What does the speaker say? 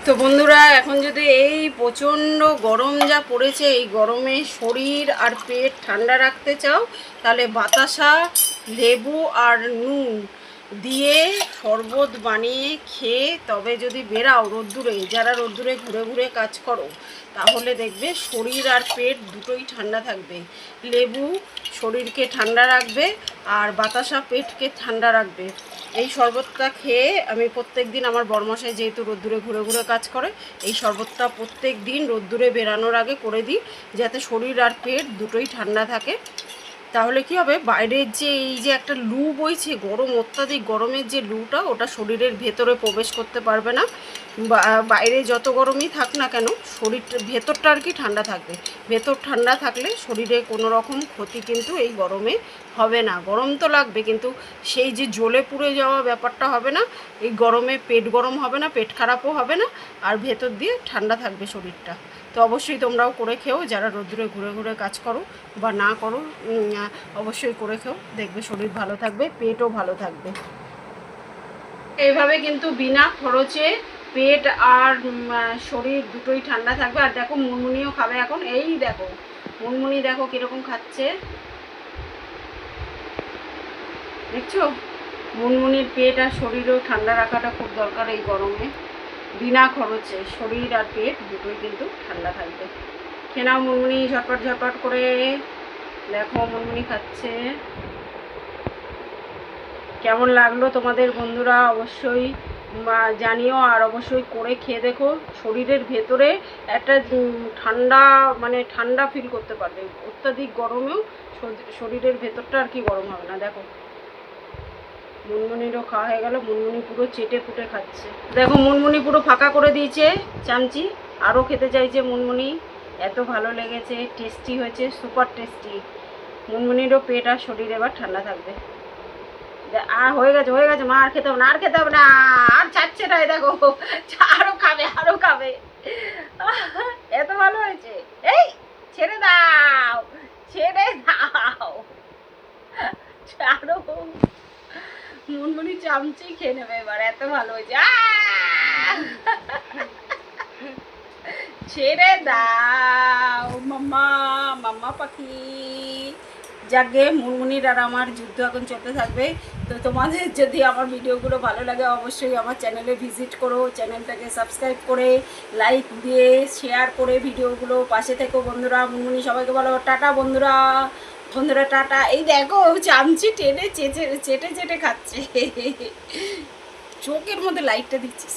তো বন্ধুরা, এখন যদি এই প্রচণ্ড গরম যা পড়েছে, এই গরমে শরীর আর পেট ঠান্ডা রাখতে চাও, তাহলে বাতাসা, লেবু আর নুন দিয়ে শরবত বানিয়ে খেয়ে তবে যদি বেরাও রোদ্দুরে, যারা রোদ্দুরে ঘুরে ঘুরে কাজ করো, তাহলে দেখবে শরীর আর পেট দুটোই ঠান্ডা থাকবে। লেবু শরীরকে ঠান্ডা রাখবে আর বাতাসা পেটকে ঠান্ডা রাখবে। এই শরবতটা খেয়ে আমি প্রত্যেক দিন, আমার বড়মশাই যেহেতু রোদ্দুরে ঘুরে ঘুরে কাজ করে, এই শরবতটা প্রত্যেক দিন রোদ্দুরে বেরানোর আগে করে দিই, যাতে শরীর আর পেট দুটোই ঠান্ডা থাকে। তাহলে কি হবে, বাইরের যে এই যে একটা লু বইছে, গরম, অত্যাধিক গরমের যে লুটা, ওটা শরীরের ভেতরে প্রবেশ করতে পারবে না। বাইরে যত গরমই থাক না কেন, শরীরটা ভেতরটা আর কি ঠান্ডা থাকবে। ভেতর ঠান্ডা থাকলে শরীরে কোনো রকম ক্ষতি কিন্তু এই গরমে হবে না। গরম তো লাগবে, কিন্তু সেই যে জ্বলে পুড়ে যাওয়া ব্যাপারটা হবে না। এই গরমে পেট গরম হবে না, পেট খারাপও হবে না, আর ভেতর দিয়ে ঠান্ডা থাকবে শরীরটা। তো অবশ্যই তোমরাও করে খেও, যারা রোদ্দুরে ঘুরে ঘুরে কাজ করো বা না করো, অবশ্যই করে খেও, দেখবে শরীর ভালো থাকবে, পেটও ভালো থাকবে। এইভাবে কিন্তু বিনা খরচে পেট আর শরীর দুটোই ঠান্ডা থাকবে। আর দেখো, মুনমুনিও খাবে এখন। এই দেখো মুনমুনি, দেখো কীরকম খাচ্ছে, দেখছো? মুনমুনির পেট আর শরীরও ঠান্ডা রাখাটা খুব দরকার এই গরমে। বিনা খরচে শরীর আর পেট দুটোই কিন্তু ঠান্ডা থাকবে। খেয়ে নাও মুনমুনি, ঝটপট ঝটপট করে। দেখো মুনমুনি খাচ্ছে। কেমন লাগলো তোমাদের বন্ধুরা অবশ্যই জানিও, আর অবশ্যই করে খেয়ে দেখো। শরীরের ভেতরে একটা ঠান্ডা, মানে ঠান্ডা ফিল করতে পারবে। অত্যাধিক গরমেও শরীরের ভেতরটা আর কি গরম হবে না। দেখো মুনমুনিরও খাওয়া হয়ে গেল, মুনমুনি পুরো চেটে পুটে খাচ্ছে। দেখো মুনমুনি পুরো ফাঁকা করে দিয়েছে চামচি, আরও খেতে চাইছে মুনমুনি। এত ভালো লেগেছে, টেস্টি হয়েছে, সুপার টেস্টি। মুনমুনিরও পেট আর শরীর এবার ঠান্ডা থাকবে। আর হয়ে গেছে, হয়ে গেছে মা, আর খেতে হবে না, আর খেতে হবে না, আর ছাড়ছে না। দেখো আরো খাবে, আরো খাবে। এত ভালো হয়েছে। এই ছেড়ে দাও, ছেড়ে দাও, আরো। মুনমুনি চামচি খেয়ে নেবে এবার, এত ভালো হয়েছে। ছেড়ে দাও মাম্মা, মাম্মা পাখি। যাকে মুনমুনির আর আমার যুদ্ধ এখন চলতে থাকবে। তো তোমাদের যদি আমার ভিডিওগুলো ভালো লাগে, অবশ্যই আমার চ্যানেলে ভিজিট করো, চ্যানেলটাকে সাবস্ক্রাইব করে লাইক দিয়ে শেয়ার করে ভিডিওগুলো পাশে থেকো বন্ধুরা। মুনমুনি সবাইকে বলো টাটা বন্ধুরা, বন্ধুরা টাটা। এই দেখো চামচি টেনে চেটে চেটে চেটে খাচ্ছে, চোখের মধ্যে লাইটটা দিচ্ছিস।